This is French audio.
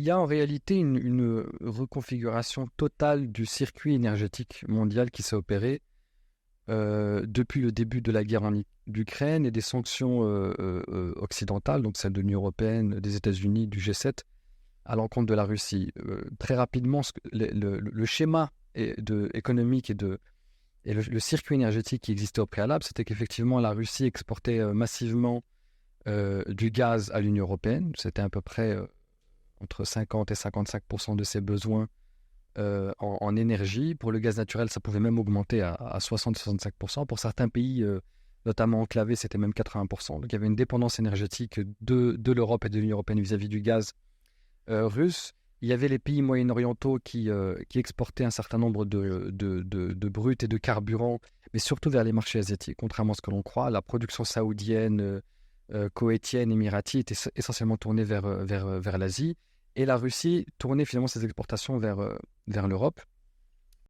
Il y a en réalité une reconfiguration totale du circuit énergétique mondial qui s'est opéré depuis le début de la guerre en Ukraine et des sanctions occidentales, donc celles de l'Union européenne, des États-Unis, du G7, à l'encontre de la Russie. Très rapidement, le schéma économique et le circuit énergétique qui existait au préalable, c'était qu'effectivement la Russie exportait massivement du gaz à l'Union européenne. C'était à peu près entre 50 et 55% de ses besoins en énergie. Pour le gaz naturel, ça pouvait même augmenter à 60-65%. Pour certains pays, notamment enclavés, c'était même 80%. Donc il y avait une dépendance énergétique de l'Europe et de l'Union européenne vis-à-vis du gaz russe. Il y avait les pays moyen-orientaux qui exportaient un certain nombre de brut et de carburant, mais surtout vers les marchés asiatiques. Contrairement à ce que l'on croit, la production saoudienne, koweïtienne, émirati était essentiellement tournée vers l'Asie. Et la Russie tournait finalement ses exportations vers l'Europe.